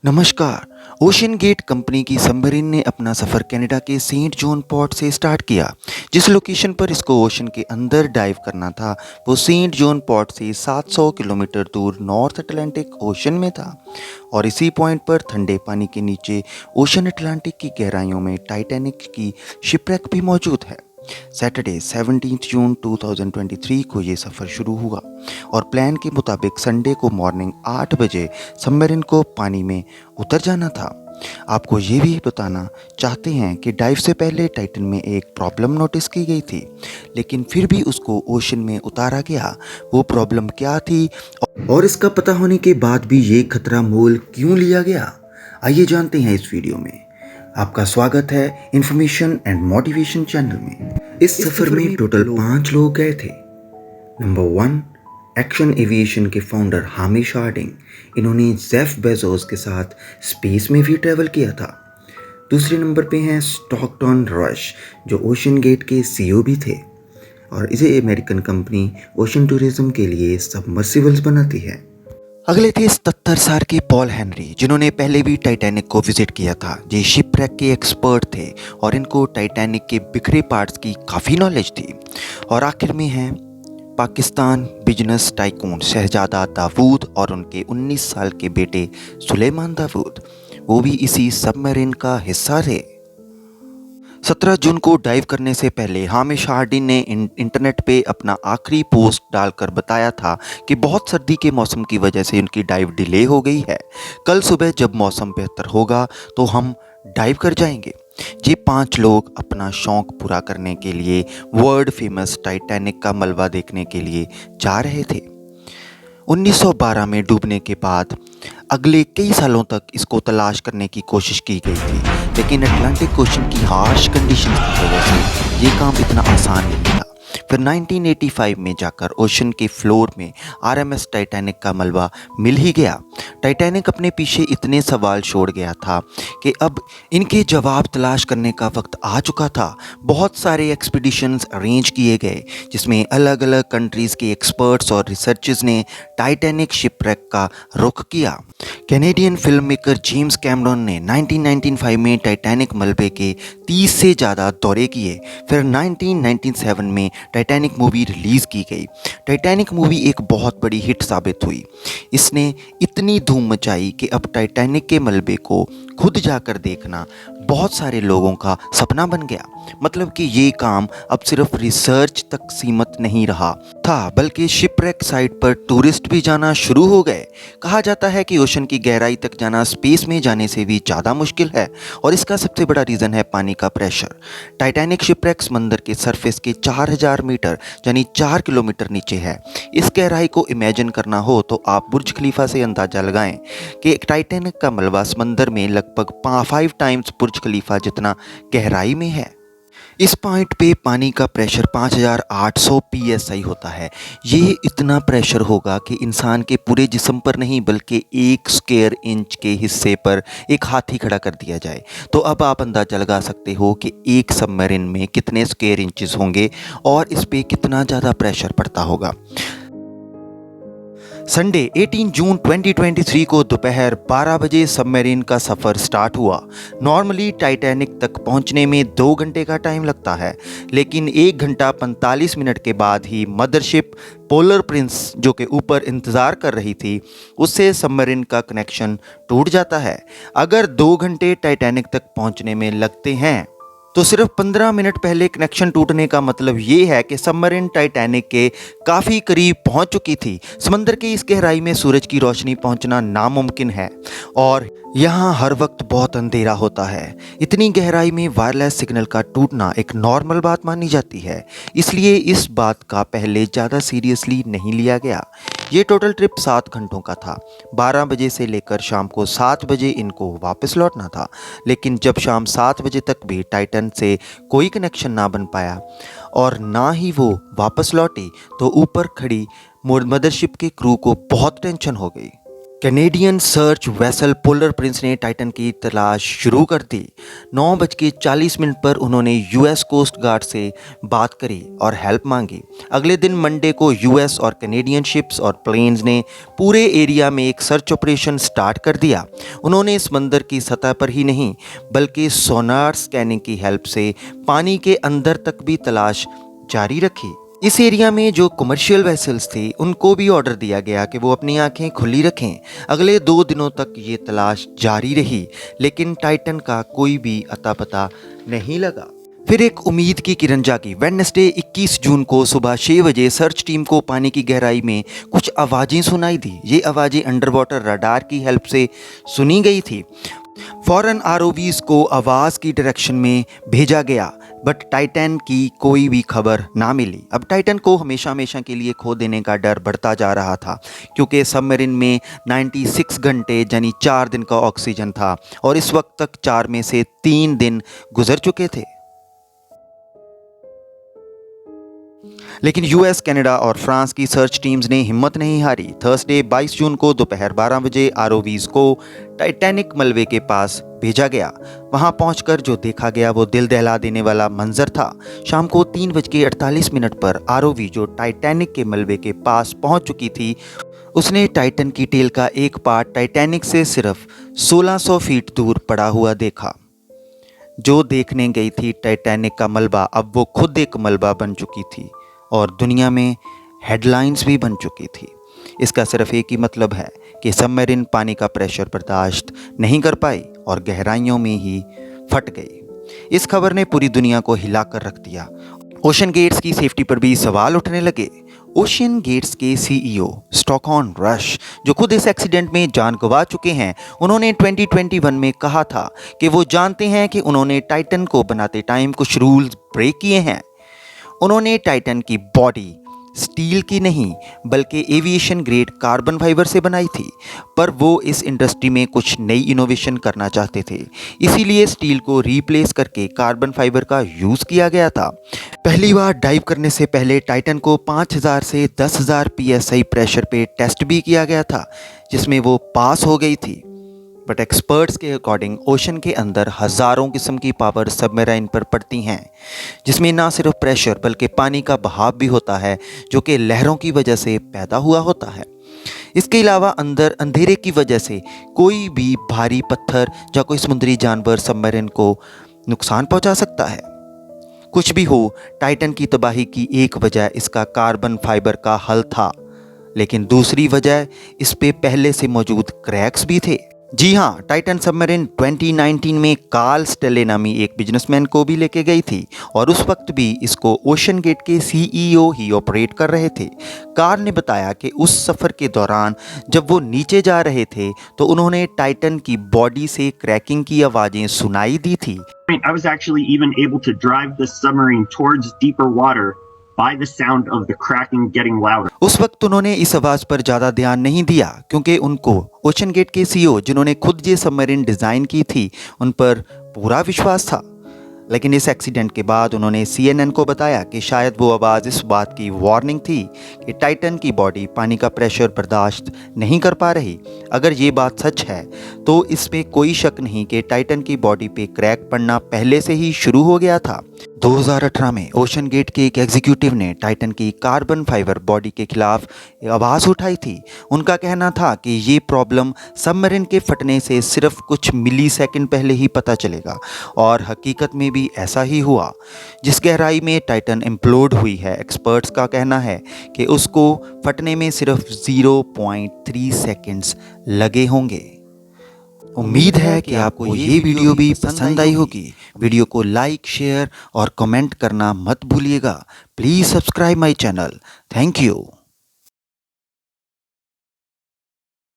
नमस्कार। Ocean gate company की submarine ने अपना सफ़र कनाडा के सेंट जॉन पोर्ट से स्टार्ट किया। जिस लोकेशन पर इसको ओशन के अंदर डाइव करना था वो सेंट जॉन पोर्ट से 700 किलोमीटर दूर नॉर्थ अटलांटिक ओशन में था और इसी पॉइंट पर ठंडे पानी के नीचे ओशन अटलांटिक की गहराइयों में टाइटैनिक की शिपरेक भी मौजूद है। सैटरडे 17 जून 2023 को ये सफ़र शुरू हुआ और प्लान के मुताबिक संडे को मॉर्निंग 8 बजे सबमरीन को पानी में उतर जाना था। आपको ये भी बताना चाहते हैं कि डाइव से पहले टाइटन में एक प्रॉब्लम नोटिस की गई थी, लेकिन फिर भी उसको ओशन में उतारा गया। वो प्रॉब्लम क्या थी और इसका पता होने के बाद भी ये खतरा मोल क्यों लिया गया, आइए जानते हैं इस वीडियो में। आपका स्वागत है इन्फॉर्मेशन एंड मोटिवेशन चैनल में। इस सफ़र में टोटल 5 लोग गए थे। नंबर 1, एक्शन एविएशन के फाउंडर हामिश हार्डिंग। इन्होंने जेफ बेजोस के साथ स्पेस में भी ट्रैवल किया था। दूसरे नंबर पे हैं स्टॉकटन रश, जो ओशन गेट के सीईओ भी थे और इसे अमेरिकन कंपनी ओशन टूरिज्म के लिए सबमर्सिबल्स बनाती है। अगले थे 77 साल के पॉल हेनरी, जिन्होंने पहले भी टाइटैनिक को विजिट किया था। ये शिपरेक के एक्सपर्ट थे और इनको टाइटैनिक के बिखरे पार्ट्स की काफ़ी नॉलेज थी। और आखिर में हैं पाकिस्तान बिजनेस टाइकून शहजादा दाऊद और उनके 19 साल के बेटे सुलेमान दाऊद, वो भी इसी सबमरीन का हिस्सा थे। 17 जून को डाइव करने से पहले हामिश हार्डिन ने इंटरनेट पे अपना आखिरी पोस्ट डालकर बताया था कि बहुत सर्दी के मौसम की वजह से उनकी डाइव डिले हो गई है। कल सुबह जब मौसम बेहतर होगा तो हम डाइव कर जाएंगे। ये 5 लोग अपना शौक पूरा करने के लिए वर्ल्ड फेमस टाइटैनिक का मलबा देखने के लिए जा रहे थे। 1912 में डूबने के बाद अगले कई सालों तक इसको तलाश करने की कोशिश की गई थी, लेकिन अटलांटिक ओशन की हार्श कंडीशंस की वजह से ये काम इतना आसान नहीं था। फिर 1985 में जाकर ओशन के फ्लोर में आरएमएस टाइटैनिक का मलबा मिल ही गया। टाइटैनिक अपने पीछे इतने सवाल छोड़ गया था कि अब इनके जवाब तलाश करने का वक्त आ चुका था। बहुत सारे एक्सपीडिशंस अरेंज किए गए जिसमें अलग अलग कंट्रीज़ के एक्सपर्ट्स और रिसर्चर्स ने टाइटैनिक शिपरेक का रुख किया। Canadian film maker James Cameron ने 1995 में टाइटैनिक मलबे के 30 से ज़्यादा दौरे किए। फिर 1997 में टाइटैनिक मूवी रिलीज़ की गई। टाइटैनिक मूवी एक बहुत बड़ी हिट साबित हुई। इसने इतनी धूम मचाई कि अब टाइटैनिक के मलबे को खुद जाकर देखना बहुत सारे लोगों का सपना बन गया। मतलब कि ये काम अब सिर्फ रिसर्च तक सीमित नहीं रहा था, बल्कि शिपरेक साइट पर टूरिस्ट भी जाना शुरू हो गए। कहा जाता है कि ओशन की गहराई तक जाना स्पेस में जाने से भी ज़्यादा मुश्किल है और इसका सबसे बड़ा रीज़न है पानी का प्रेशर। टाइटैनिक शिपरेक समंदर के सरफेस के 4000 मीटर यानी 4 किलोमीटर नीचे है। इस गहराई को इमेजिन करना हो तो आप बुर्ज खलीफा से अंदाज़ा लगाएं कि टाइटैनिक का मलबा समंदर में लगभग 5 टाइम्स बुर्ज खलीफा जितना गहराई में है। इस पॉइंट पे पानी का प्रेशर 5800 psi होता है। ये इतना प्रेशर होगा कि इंसान के पूरे जिस्म पर नहीं बल्कि 1 स्क्वायर इंच के हिस्से पर एक हाथी खड़ा कर दिया जाए। तो अब आप अंदाज़ा लगा सकते हो कि एक सबमरीन में कितने स्क्वायर इंचेस होंगे और इस पे कितना ज़्यादा प्रेशर पड़ता होगा। संडे 18 जून 2023 को दोपहर 12 बजे सबमरीन का सफ़र स्टार्ट हुआ। नॉर्मली टाइटैनिक तक पहुंचने में 2 घंटे का टाइम लगता है, लेकिन 1 घंटा 45 मिनट के बाद ही मदरशिप पोलर प्रिंस, जो कि ऊपर इंतज़ार कर रही थी, उससे सबमरीन का कनेक्शन टूट जाता है। अगर 2 घंटे टाइटैनिक तक पहुंचने में लगते हैं तो सिर्फ 15 मिनट पहले कनेक्शन टूटने का मतलब ये है कि सबमरीन टाइटैनिक के काफ़ी करीब पहुंच चुकी थी। समंदर की इस गहराई में सूरज की रोशनी पहुंचना नामुमकिन है और यहाँ हर वक्त बहुत अंधेरा होता है। इतनी गहराई में वायरलेस सिग्नल का टूटना एक नॉर्मल बात मानी जाती है, इसलिए इस बात का पहले ज़्यादा सीरियसली नहीं लिया गया। ये टोटल ट्रिप 7 घंटों का था। 12 बजे से लेकर शाम को 7 बजे इनको वापस लौटना था, लेकिन जब शाम 7 बजे तक भी टाइटन से कोई कनेक्शन ना बन पाया और ना ही वो वापस लौटी तो ऊपर खड़ी मदरशिप के क्रू को बहुत टेंशन हो गई। Canadian search vessel polar Prince ने टाइटन की तलाश शुरू कर दी। 9:40 पर उन्होंने यूएस कोस्ट गार्ड से बात करी और हेल्प मांगी। अगले दिन मंडे को यूएस और कैनेडियन शिप्स और प्लेन्स ने पूरे एरिया में एक सर्च ऑपरेशन स्टार्ट कर दिया। उन्होंने समंदर की सतह पर ही नहीं बल्कि सोनार स्कैनिंग की हेल्प से पानी के अंदर तक भी तलाश जारी रखी। इस एरिया में जो कमर्शियल वेसल्स थे उनको भी ऑर्डर दिया गया कि वो अपनी आंखें खुली रखें। अगले 2 दिनों तक ये तलाश जारी रही, लेकिन टाइटन का कोई भी अता पता नहीं लगा। फिर एक उम्मीद की किरण जागी। वेडनेसडे 21 जून को सुबह 6 बजे सर्च टीम को पानी की गहराई में कुछ आवाज़ें सुनाई दी। ये आवाज़ें अंडर वाटर रडार की हेल्प से सुनी गई थी। फौरन आरओवीज को आवाज़ की डायरेक्शन में भेजा गया, बट टाइटन की कोई भी खबर ना मिली। अब टाइटन को हमेशा हमेशा के लिए खो देने का डर बढ़ता जा रहा था, क्योंकि सबमरीन में 96 घंटे यानी 4 दिन का ऑक्सीजन था और इस वक्त तक 4 में से 3 दिन गुजर चुके थे। लेकिन यूएस, कनाडा और फ्रांस की सर्च टीम्स ने हिम्मत नहीं हारी। थर्सडे 22 जून को दोपहर 12 बजे आरओवीज को टाइटैनिक मलबे के पास भेजा गया। वहां पहुंचकर जो देखा गया वो दिल दहला देने वाला मंजर था। शाम को 3:48 पर आरओवी जो टाइटैनिक के मलबे के पास पहुंच चुकी थी, उसने टाइटन की टेल का एक पार्ट टाइटैनिक से सिर्फ 1600 फीट दूर पड़ा हुआ देखा। जो देखने गई थी टाइटैनिक का मलबा, अब वो खुद एक मलबा बन चुकी थी और दुनिया में हेडलाइंस भी बन चुकी थी। इसका सिर्फ एक ही मतलब है कि सबमरीन पानी का प्रेशर बर्दाश्त नहीं कर पाई और गहराइयों में ही फट गई। इस खबर ने पूरी दुनिया को हिला कर रख दिया। ओशन गेट्स की सेफ्टी पर भी सवाल उठने लगे। ओशन गेट्स के सीईओ स्टॉकहॉर्न रश, जो खुद इस एक्सीडेंट में जान गंवा चुके हैं, उन्होंने 2021 में कहा था कि वो जानते हैं कि उन्होंने टाइटन को बनाते टाइम कुछ रूल्स ब्रेक किए हैं। उन्होंने टाइटन की बॉडी स्टील की नहीं बल्कि एविएशन ग्रेड कार्बन फाइबर से बनाई थी, पर वो इस इंडस्ट्री में कुछ नई इनोवेशन करना चाहते थे। इसीलिए स्टील को रिप्लेस करके कार्बन फाइबर का यूज़ किया गया था। पहली बार डाइव करने से पहले टाइटन को 5000 से 10,000 psi प्रेशर पे टेस्ट भी किया गया था, जिसमें वो पास हो गई थी। बट एक्सपर्ट्स के अकॉर्डिंग ओशन के अंदर हज़ारों किस्म की पावर सबमरीन पर पड़ती हैं, जिसमें ना सिर्फ प्रेशर बल्कि पानी का बहाव भी होता है, जो कि लहरों की वजह से पैदा हुआ होता है। इसके अलावा अंदर अंधेरे की वजह से कोई भी भारी पत्थर या कोई समुद्री जानवर सबमरीन को नुकसान पहुंचा सकता है। कुछ भी हो, टाइटन की तबाही की एक वजह इसका कार्बन फाइबर का हल था, लेकिन दूसरी वजह इस पे पहले से मौजूद क्रैक्स भी थे। जी हाँ, टाइटन सबमरीन 2019 में कार्ल स्टेले नामी एक बिजनेसमैन को भी लेके गई थी और उस वक्त भी इसको ओशन गेट के सीईओ ही ऑपरेट कर रहे थे। कार्ल ने बताया कि उस सफ़र के दौरान जब वो नीचे जा रहे थे तो उन्होंने टाइटन की बॉडी से क्रैकिंग की आवाज़ें सुनाई दी थी। I was actually even able to drive the submarine towards deeper water by the sound of the cracking getting louder. उस वक्त उन्होंने इस आवाज़ पर ज़्यादा ध्यान नहीं दिया, क्योंकि उनको ओशन गेट के सीईओ जिन्होंने खुद ये सबमरीन डिज़ाइन की थी उन पर पूरा विश्वास था। लेकिन इस एक्सीडेंट के बाद उन्होंने CNN को बताया कि शायद वो आवाज़ इस बात की वार्निंग थी कि टाइटन की बॉडी पानी का प्रेशर बर्दाश्त नहीं कर पा रही। अगर ये बात सच है तो इसमें कोई शक नहीं कि टाइटन की बॉडी पे क्रैक पड़ना पहले से ही शुरू हो गया था। 2018 में ओशन गेट के एक एग्जीक्यूटिव ने टाइटन की कार्बन फाइबर बॉडी के खिलाफ आवाज़ उठाई थी। उनका कहना था कि ये प्रॉब्लम सबमरीन के फटने से सिर्फ कुछ मिली सेकेंड पहले ही पता चलेगा, और हकीकत में भी ऐसा ही हुआ। जिस गहराई में टाइटन इम्प्लोड हुई है, एक्सपर्ट्स का कहना है कि उसको फटने में सिर्फ 0.3 सेकेंड्स लगे होंगे। उम्मीद है कि आपको ये वीडियो भी पसंद आई होगी। वीडियो को लाइक, शेयर और कमेंट करना मत भूलिएगा। Please subscribe my channel. Thank you.